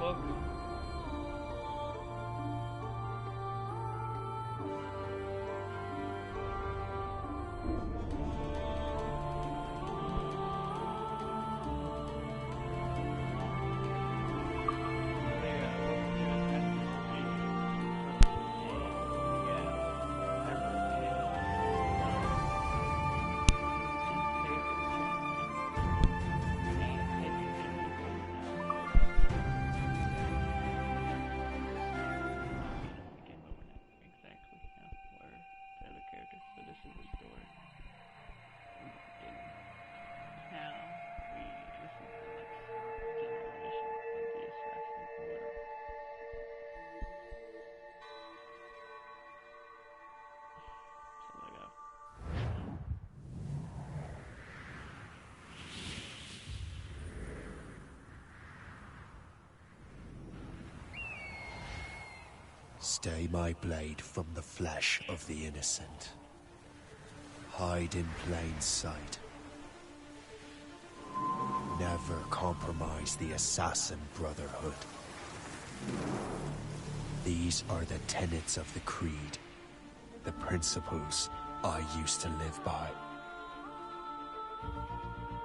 fuck? Stay my blade from the flesh of the innocent. Hide in plain sight. Never compromise the Assassin Brotherhood. These are the tenets of the Creed, the principles I used to live by.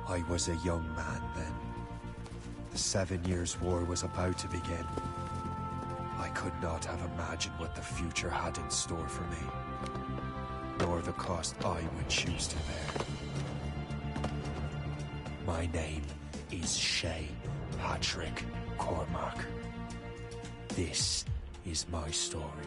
I was a young man then. The 7 Years' War was about to begin. I could not have imagined what the future had in store for me, nor the cost I would choose to bear. My name is Shay Patrick Cormac. This is my story.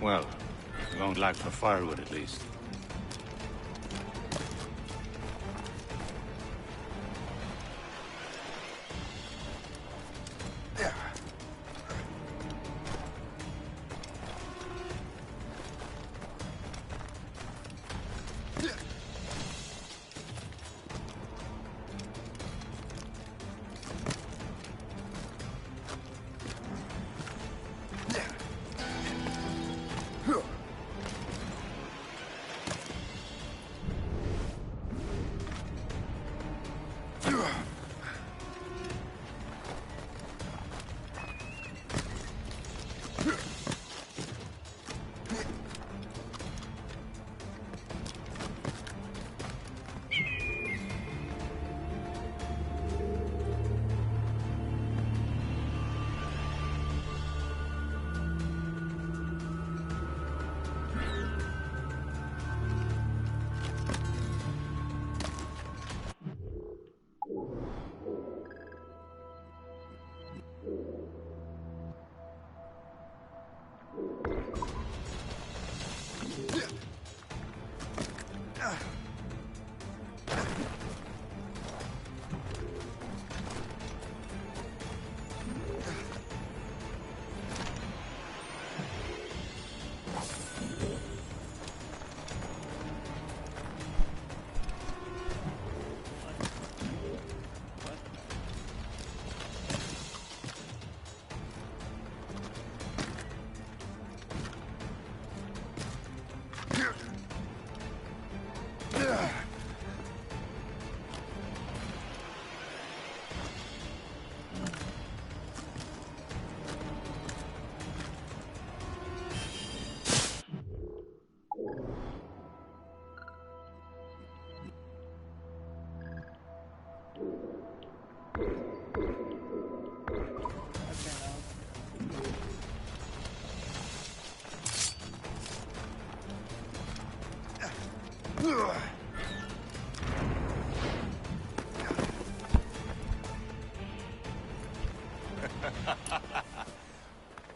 Well, we won't lack for firewood at least.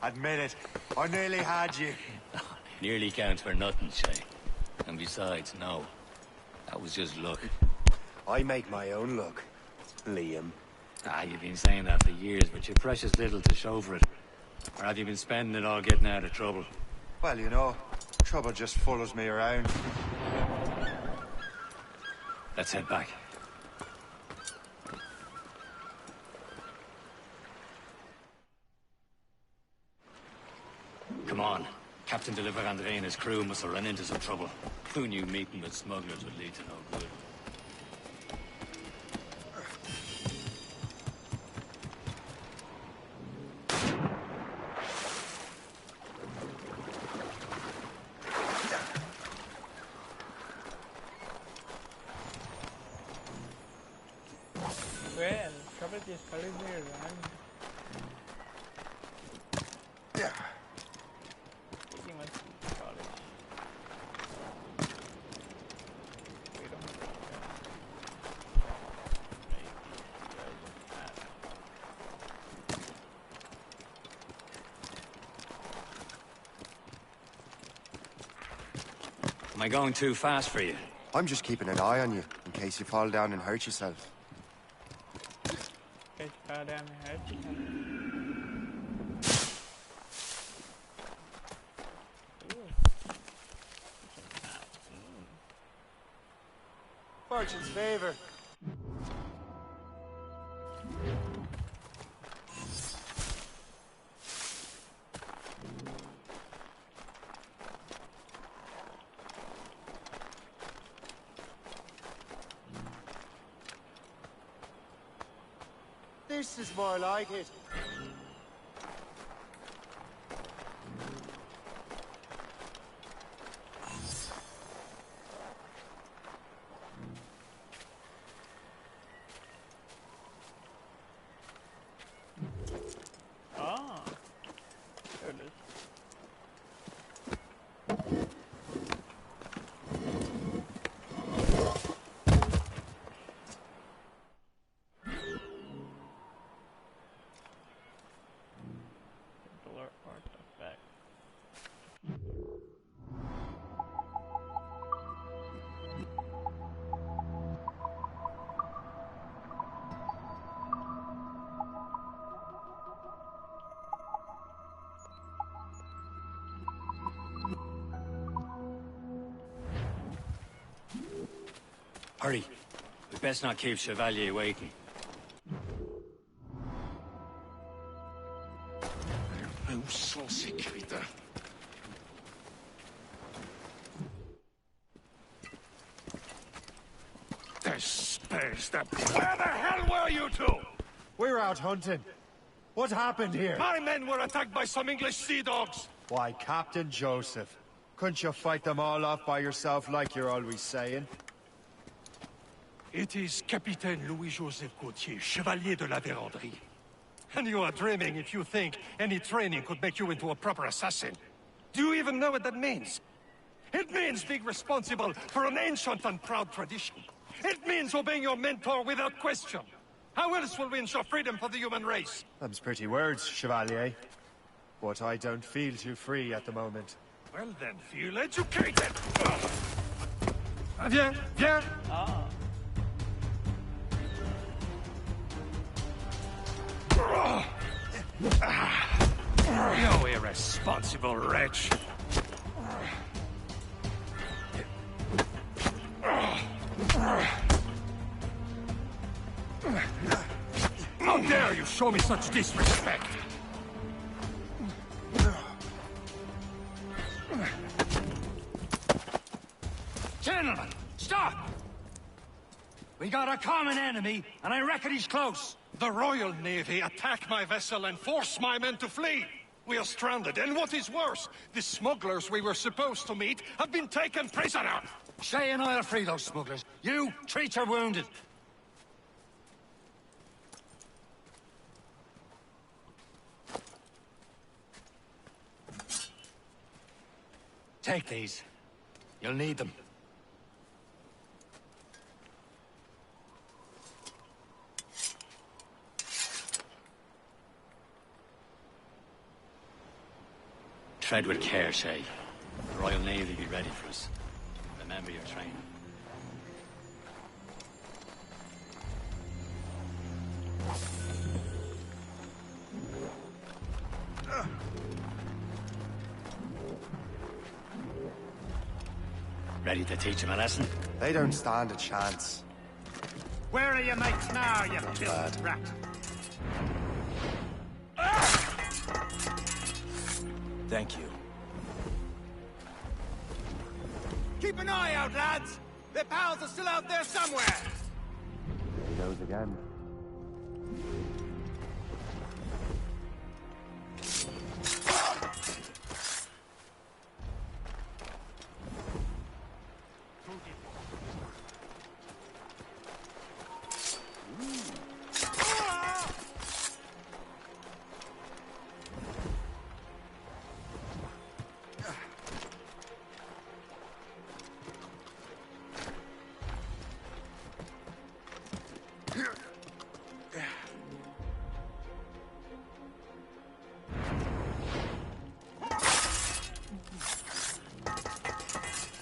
Admit it, I nearly had you. Nearly counts for nothing, Shay. And besides, no. That was just luck. I make my own luck, Liam. Ah, you've been saying that for years, but you're precious little to show for it. Or have you been spending it all getting out of trouble? Well, you know, trouble just follows me around. Let's head back. Come on. Captain de Andre and his crew must have run into some trouble. Who knew meeting with smugglers would lead to no good? Well, trouble is following me around. Yeah. He must be college. We don't know. Maybe it doesn't matter. Am I going too fast for you? I'm just keeping an eye on you, in case you fall down and hurt yourself. Catch fire down the head. Fortune's favor. This is more like it. Ah, there it is. Blur artifact. Hurry. We best not keep Chevalier waiting. Où sont ces crétins? There's that. Where the hell were you two? We're out hunting. What happened here? My men were attacked by some English sea dogs. Why, Captain Joseph. Couldn't you fight them all off by yourself like you're always saying? It is Capitaine Louis-Joseph Gauthier, Chevalier de la Vérendrye. And you are dreaming if you think any training could make you into a proper assassin. Do you even know what that means? It means being responsible for an ancient and proud tradition. It means obeying your mentor without question. How else will we ensure freedom for the human race? Them's pretty words, Chevalier. But I don't feel too free at the moment. Well then, feel educated! Viens, viens! Ah. You irresponsible wretch! How dare you show me such disrespect! Gentlemen, stop! We got a common enemy, and I reckon he's close. The Royal Navy attacked my vessel and forced my men to flee. We are stranded, and what is worse, the smugglers we were supposed to meet have been taken prisoner. Shay and I'll free those smugglers. You treat your wounded. Take these. You'll need them. Tread with care, Shay. The Royal Navy be ready for us. Remember your training. Ready to teach him a lesson? They don't stand a chance. Where are your mates now, you Bad. rat? Thank you. Keep an eye out, lads! Their pals are still out there somewhere! He goes again.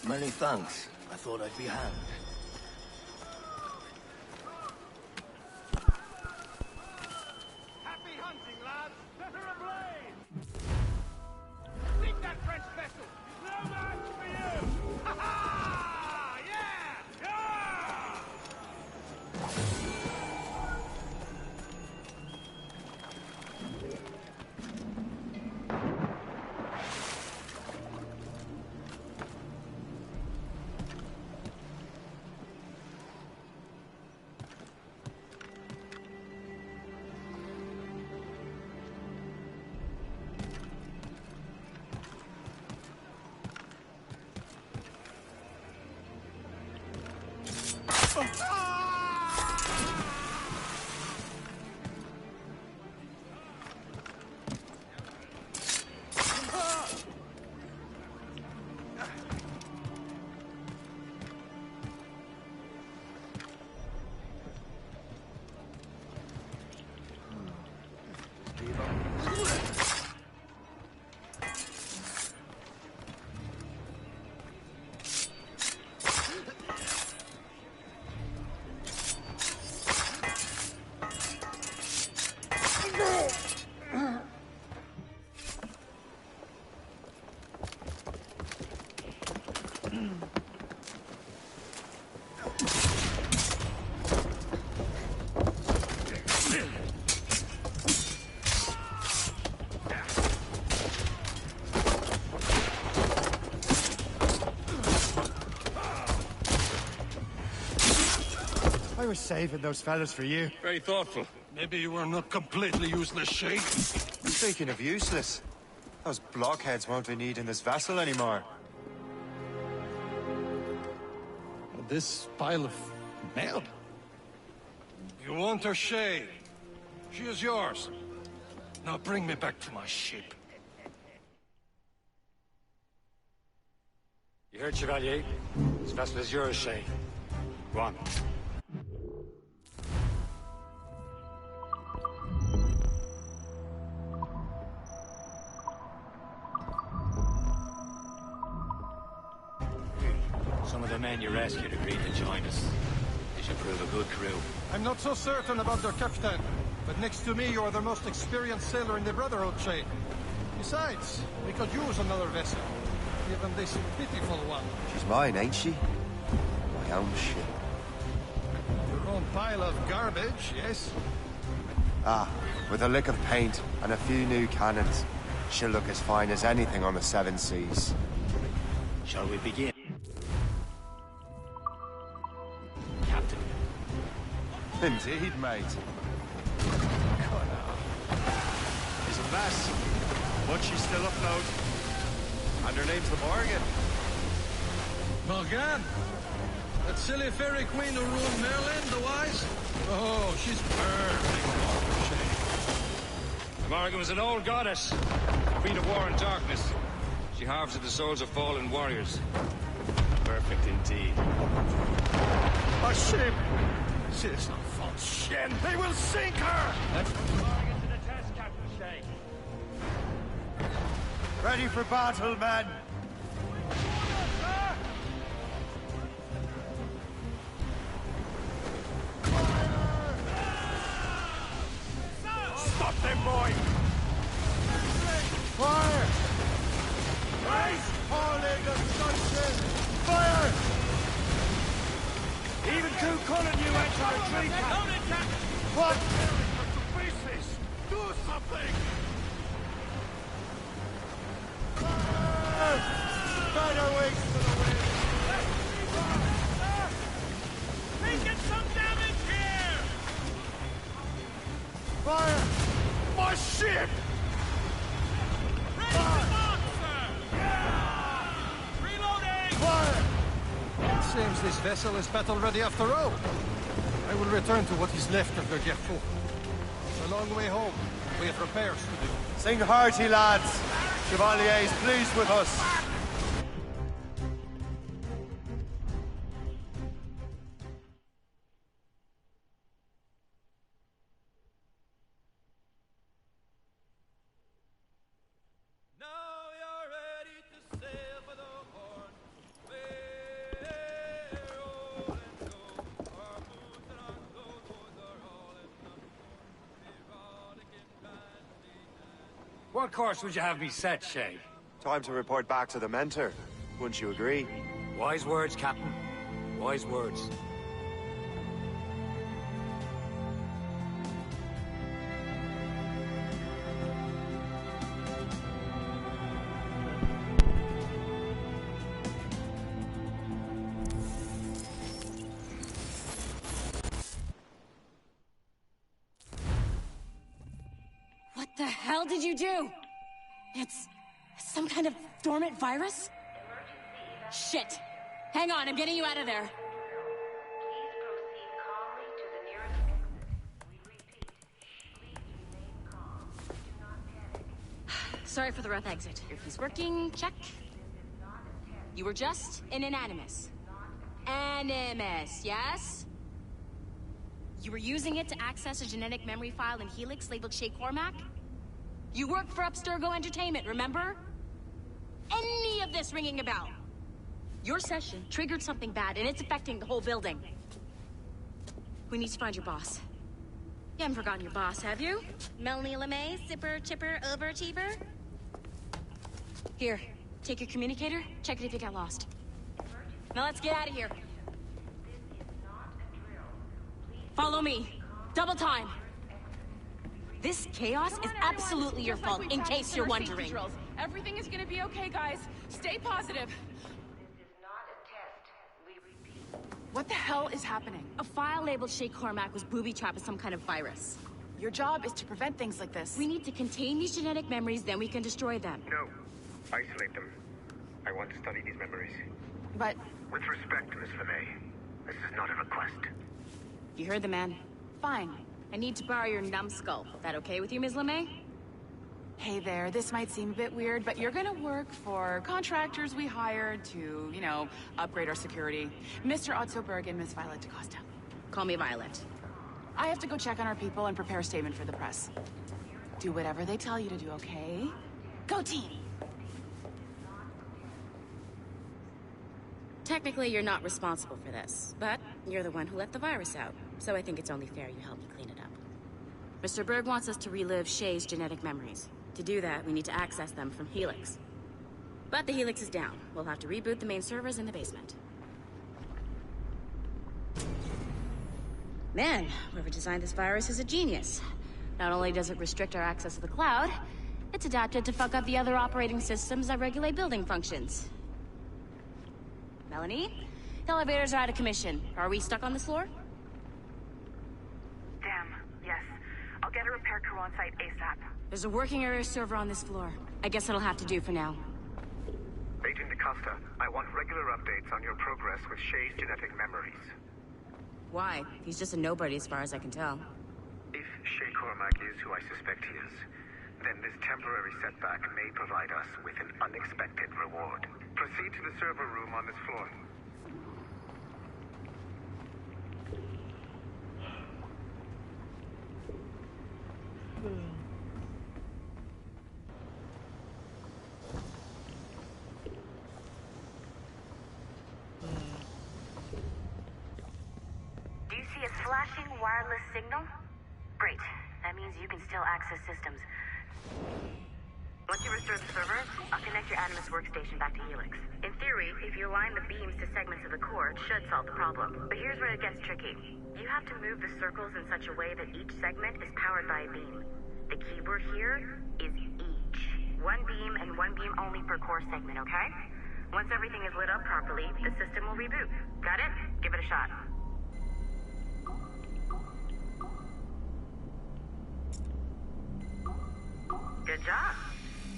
Many thanks. I thought I'd be hanged. Happy hunting, lads! Set her ablaze! Sink that French vessel! No match for you! Ha ha! Yeah! Yeah! I was saving those fellas for you. Very thoughtful. Maybe you were not completely useless, Shay. Speaking of useless, those blockheads won't be needing this vessel anymore. This pile of mail? You want her, Shay? She is yours. Now bring me back to my ship. You heard, Chevalier? This vessel is yours, Shay. Go on. Some of the men you rescued agreed to join us. They should prove a good crew. I'm not so certain about their captain, but next to me you are the most experienced sailor in the Brotherhood, Shay. Besides, we could use another vessel, even this pitiful one. She's mine, ain't she? My own ship. Your own pile of garbage, yes? Ah, with a lick of paint and a few new cannons, she'll look as fine as anything on the seven seas. Shall we begin? Captain. Indeed, mate. She's a mess, but she's still afloat. And her name's the Morgan. Morgan? That silly fairy queen who ruled Merlin, the Wise? Oh, she's perfect, Shay. The Morgan was an old goddess, queen of war and darkness. She harvested the souls of fallen warriors. Perfect indeed. A ship! She's not von Shen. They will sink her! Let's put the target to the test, Captain Shay. Ready for battle, men! Stop them, boy! Fire! Race! Falling destruction! Fire! Even Ku Kulin you went to retreat, Captain. What? To pieces! Do something! Fire! Spider wings to the wind! Taking some damage here! Fire! My ship! Ready to launch, sir! Yeah! Reloading! Fire! It seems this vessel is battle-ready after all. I will return to what is left of the Gerfaut. It's a long way home. We have repairs to do. Sing hearty, lads. Chevalier is pleased with us. What course would you have me set, Shay? Time to report back to the mentor. Wouldn't you agree? Wise words, Captain. Wise words. What the hell did you do? It's some kind of dormant virus? Shit! Hang on, I'm getting you out of there. Please proceed calmly to the nearest exit. We repeat, please remain calm. Do not panic. Sorry for the rough exit. Earpiece working, check. You were just in an animus. Animus, yes? You were using it to access a genetic memory file in Helix labeled Shay Cormac? You worked for Abstergo Entertainment, remember? Any of this ringing a bell? Your session triggered something bad, and it's affecting the whole building. We need to find your boss. You haven't forgotten your boss, have you? Melanie LeMay, zipper, chipper, overachiever? Here, take your communicator, check it if you got lost. Now let's get out of here. Follow me. Double time. This chaos is absolutely your fault, in case you're wondering. Everything is gonna be okay, guys. Stay positive. This is not a test. We repeat. What the hell is happening? A file labeled Shay Cormac was booby-trapped with some kind of virus. Your job is to prevent things like this. We need to contain these genetic memories, then we can destroy them. No. Isolate them. I want to study these memories. But With respect, Miss LeMay, this is not a request. You heard the man. fine. I need to borrow your numbskull. That okay with you, Ms. LeMay? Hey there, this might seem a bit weird, but you're gonna work for contractors we hired to, you know, upgrade our security. Mr. Ottoberg and Miss Violet DaCosta. Call me Violet. I have to go check on our people and prepare a statement for the press. Do whatever they tell you to do, okay? Go team! Technically, you're not responsible for this, but you're the one who let the virus out, so I think it's only fair you help me clean it up. Mr. Berg wants us to relive Shay's genetic memories. To do that, we need to access them from Helix. But the Helix is down. We'll have to reboot the main servers in the basement. Man, whoever designed this virus is a genius. Not only does it restrict our access to the cloud, it's adapted to fuck up the other operating systems that regulate building functions. Melanie? The elevators are out of commission. Are we stuck on this floor? Damn, yes. I'll get a repair crew on site ASAP. There's a working area server on this floor. I guess that'll have to do for now. Agent DaCosta, I want regular updates on your progress with Shay's genetic memories. Why? He's just a nobody as far as I can tell. If Shay Cormac is who I suspect he is, then this temporary setback may provide us with an unexpected reward. Proceed to the server room on this floor. Do you see a flashing wireless signal? Great. That means you can still access systems. Once you restore the server, I'll connect your Animus workstation back to Helix. In theory, if you align the beams to segments of the core, it should solve the problem. But here's where it gets tricky. You have to move the circles in such a way that each segment is powered by a beam. The keyword here is each. One beam and one beam only per core segment, okay? Once everything is lit up properly, the system will reboot. Got it? Give it a shot. Good job.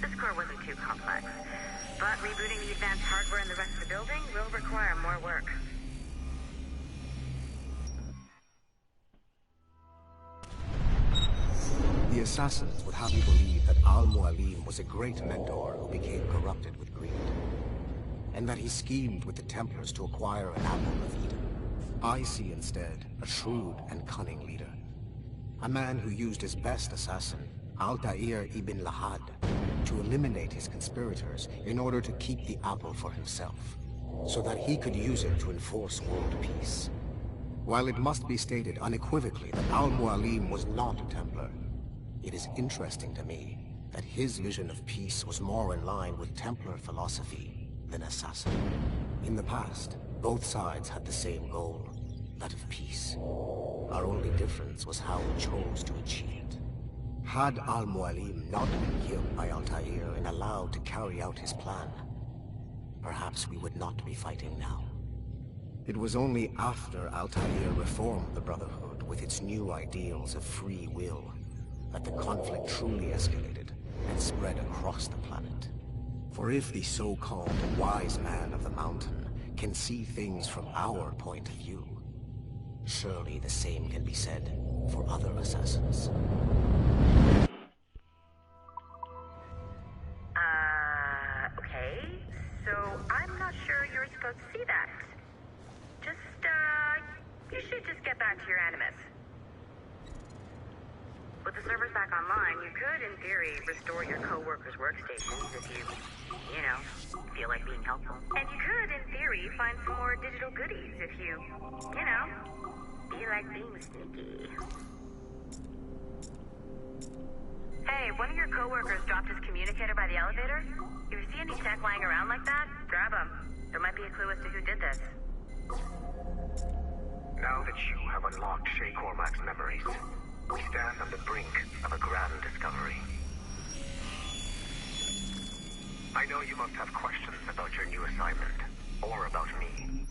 This core wasn't too complex, but rebooting the advanced hardware in the rest of the building will require more work. The assassins would have you believe that Al-Mualim was a great mentor who became corrupted with greed, and that he schemed with the Templars to acquire an apple of Eden. I see instead a shrewd and cunning leader, a man who used his best assassin, Altair ibn Lahad, to eliminate his conspirators in order to keep the apple for himself, so that he could use it to enforce world peace. While it must be stated unequivocally that Al-Mualim was not a Templar, it is interesting to me that his vision of peace was more in line with Templar philosophy than assassin. In the past, both sides had the same goal, that of peace. Our only difference was how we chose to achieve it. Had Al-Mualim not been killed by Altair and allowed to carry out his plan, perhaps we would not be fighting now. It was only after Altair reformed the Brotherhood with its new ideals of free will that the conflict truly escalated and spread across the planet. For if the so-called wise man of the mountain can see things from our point of view, surely the same can be said for other assassins. Okay. So I'm not sure you're supposed to see that. You should just get back to your Animus. With the servers back online, you could, in theory, restore your co-workers' workstations if you feel like being helpful. And you could, in theory, find some more digital goodies if you feel like being sneaky. Hey, one of your co-workers dropped his communicator by the elevator. If you see any tech lying around like that, grab them. There might be a clue as to who did this. Now that you have unlocked Shay Cormac's memories, we stand on the brink of a grand discovery. I know you must have questions about your new assignment, or about me.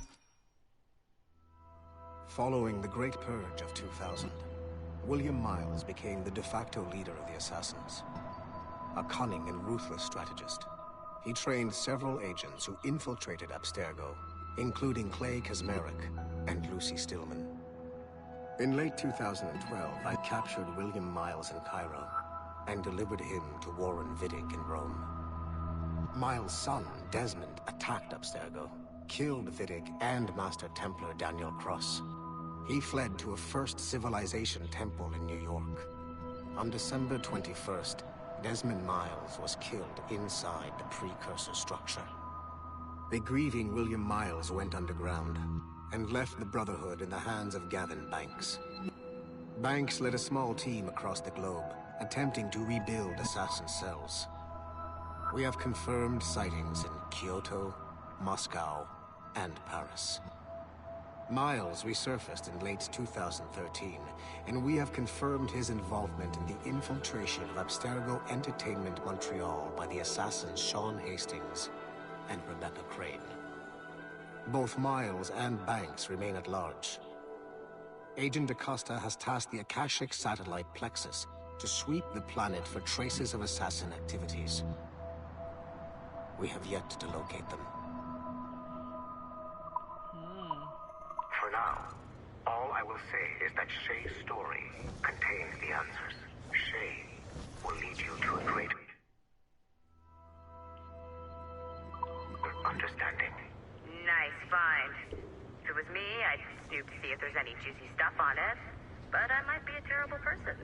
Following the Great Purge of 2000, William Miles became the de facto leader of the Assassins. A cunning and ruthless strategist, he trained several agents who infiltrated Abstergo, including Clay Kazmarek and Lucy Stillman. In late 2012, I captured William Miles in Cairo and delivered him to Warren Vidic in Rome. Miles' son, Desmond, attacked Abstergo, killed Vidic and Master Templar Daniel Cross. He fled to a First Civilization temple in New York. On December 21st, Desmond Miles was killed inside the precursor structure. The grieving William Miles went underground and left the Brotherhood in the hands of Gavin Banks. Banks led a small team across the globe, attempting to rebuild assassin cells. We have confirmed sightings in Kyoto, Moscow, and Paris. Miles resurfaced in late 2013, and we have confirmed his involvement in the infiltration of Abstergo Entertainment Montreal by the assassins Sean Hastings and Rebecca Crane. Both Miles and Banks remain at large. Agent Acosta has tasked the Akashic satellite Plexus to sweep the planet for traces of assassin activities. We have yet to locate them. For now, all I will say is that Shay's story contains the answers. Shay will lead you to a great honest, but I might be a terrible person.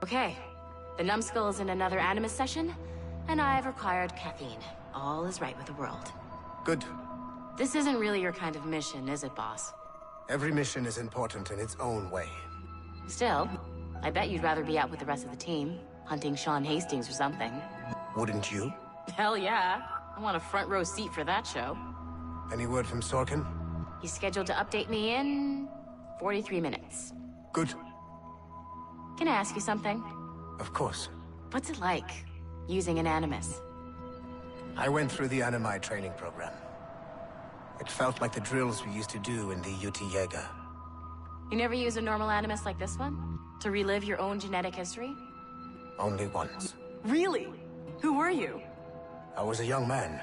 Okay, the numbskull is in another Animus session, and I've required caffeine. All is right with the world. Good. This isn't really your kind of mission, is it, boss? Every mission is important in its own way. Still, I bet you'd rather be out with the rest of the team, hunting Sean Hastings or something. Wouldn't you? Hell yeah. I want a front row seat for that show. Any word from Sorkin? He's scheduled to update me in 43 minutes. Good. Can I ask you something? Of course. What's it like, using an Animus? I went through the Animi training program. It felt like the drills we used to do in the UT Jaeger. You never use a normal Animus like this one? To relive your own genetic history? Only once. Really? Who were you? I was a young man.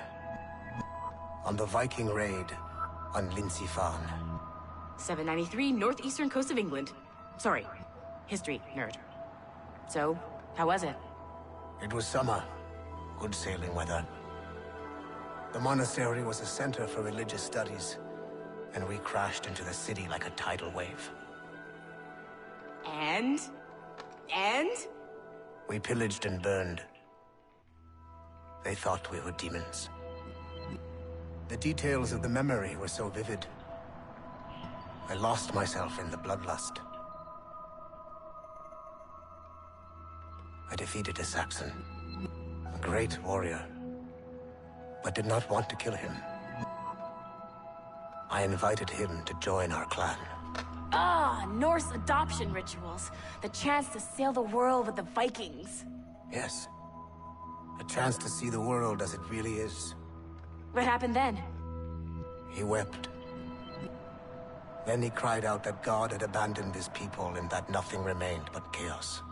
On the Viking raid on Lindsey Farm. 793, northeastern coast of England. Sorry, history nerd. So, how was it? It was summer. Good sailing weather. The monastery was a center for religious studies, and we crashed into the city like a tidal wave. And? We pillaged and burned. They thought we were demons. The details of the memory were so vivid. I lost myself in the bloodlust. I defeated a Saxon, a great warrior, but did not want to kill him. I invited him to join our clan. Ah, Norse adoption rituals. The chance to sail the world with the Vikings. Yes. A chance to see the world as it really is. What happened then? He wept. Then he cried out that God had abandoned his people and that nothing remained but chaos.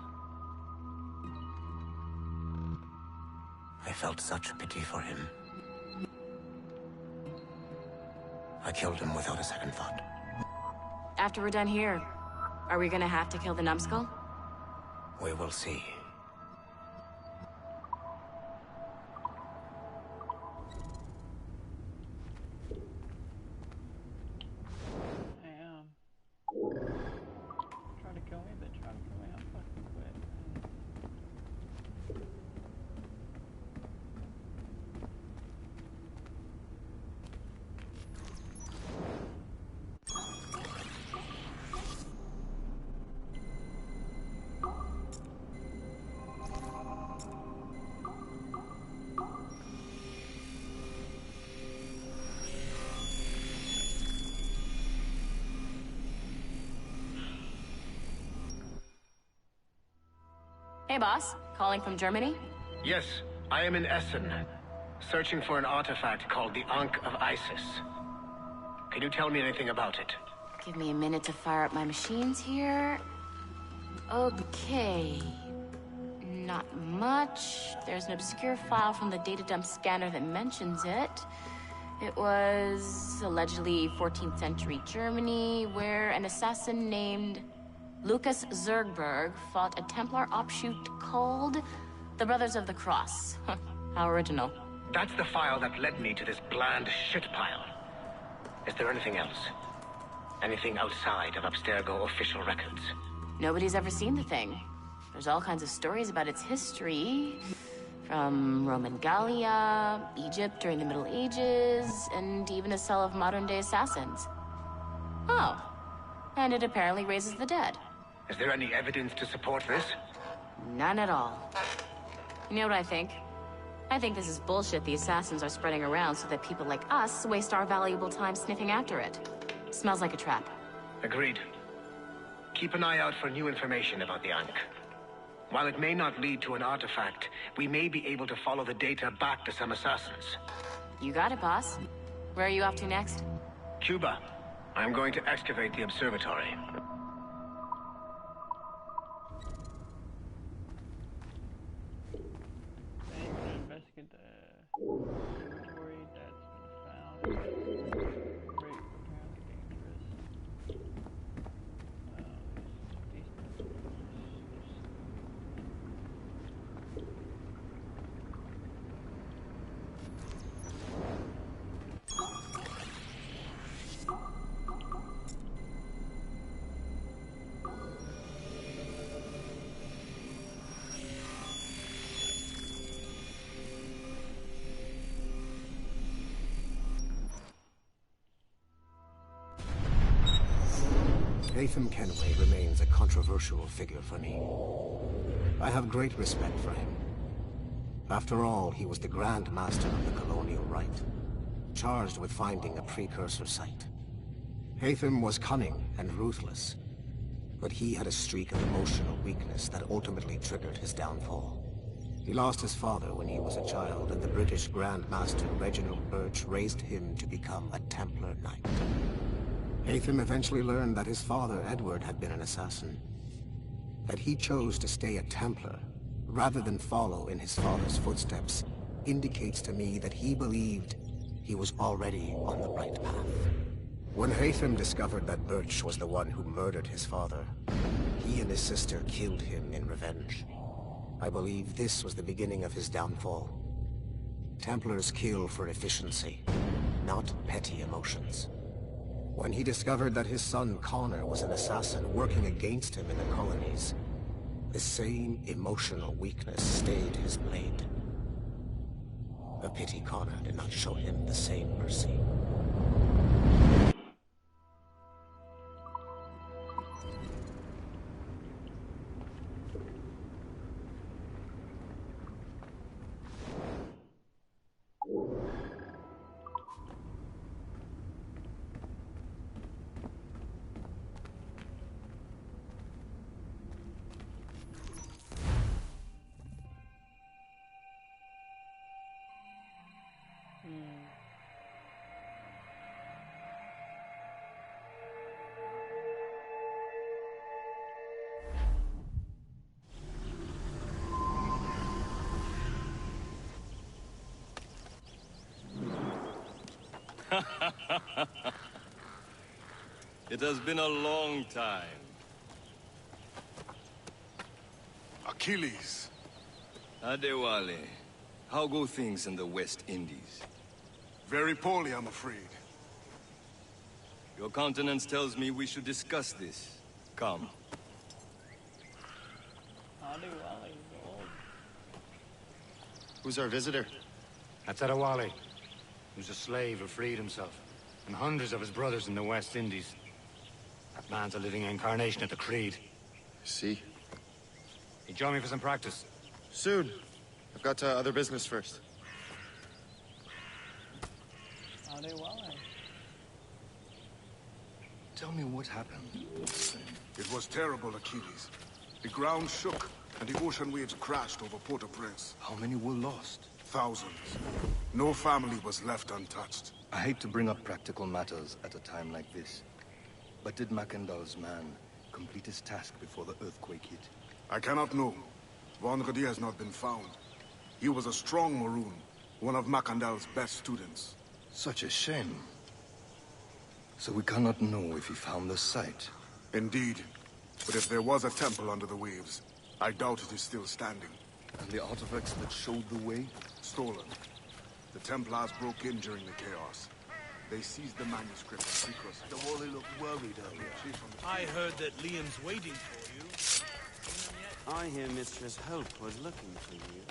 I felt such pity for him. I killed him without a second thought. After we're done here, are we gonna have to kill the numbskull? We will see. Try to kill me, but try to kill me, I'm fucking quit. Hey, boss. Calling from Germany? Yes, I am in Essen, searching for an artifact called the Ankh of Isis. Can you tell me anything about it? Give me a minute to fire up my machines here. Okay. Not much. There's an obscure file from the data dump scanner that mentions it. It was allegedly 14th century Germany, where an assassin named Lucas Zergberg fought a Templar offshoot called the Brothers of the Cross. How original. That's the file that led me to this bland shit pile. Is there anything else? Anything outside of Abstergo official records? Nobody's ever seen the thing. There's all kinds of stories about its history. From Roman Gallia, Egypt during the Middle Ages, and even a cell of modern-day assassins. Oh. And it apparently raises the dead. Is there any evidence to support this? None at all. You know what I think? I think this is bullshit the assassins are spreading around so that people like us waste our valuable time sniffing after it. Smells like a trap. Agreed. Keep an eye out for new information about the Ankh. While it may not lead to an artifact, we may be able to follow the data back to some assassins. You got it, boss. Where are you off to next? Cuba. I'm going to excavate the observatory. Investigate the observatory that's been found. Great, apparently dangerous. Latham Kenway remains a controversial figure for me. I have great respect for him. After all, he was the Grand Master of the Colonial Rite, charged with finding a precursor site. Latham was cunning and ruthless, but he had a streak of emotional weakness that ultimately triggered his downfall. He lost his father when he was a child, and the British Grand Master Reginald Birch raised him to become a Templar Knight. Latham eventually learned that his father, Edward, had been an assassin. That he chose to stay a Templar, rather than follow in his father's footsteps, indicates to me that he believed he was already on the right path. When Latham discovered that Birch was the one who murdered his father, he and his sister killed him in revenge. I believe this was the beginning of his downfall. Templars kill for efficiency, not petty emotions. When he discovered that his son Connor was an assassin working against him in the colonies, the same emotional weakness stayed his blade. A pity Connor did not show him the same mercy. It has been a long time. Achilles. Adewale, how go things in the West Indies? Very poorly, I'm afraid. Your countenance tells me we should discuss this. Come. Adewale is old. Who's our visitor? That's Adewale. He was a slave who freed himself, and hundreds of his brothers in the West Indies. That man's a living incarnation of the Creed. See? He join me for some practice. Soon. I've got other business first. Adewale. Tell me what happened. It was terrible, Achilles. The ground shook, and the ocean waves crashed over Port-au-Prince. How many were lost? Thousands. No family was left untouched. I hate to bring up practical matters at a time like this. But did Macandal's man complete his task before the earthquake hit? I cannot know. Vonredi has not been found. He was a strong Maroon, one of Macandal's best students. Such a shame. So we cannot know if he found the site. Indeed. But if there was a temple under the waves, I doubt it is still standing. And the artifacts that showed the way? Stolen. The Templars broke in during the chaos. They seized the manuscript and secrets. The Wally looked worried earlier. I heard that Liam's waiting for you. I hear Mistress Hope was looking for you.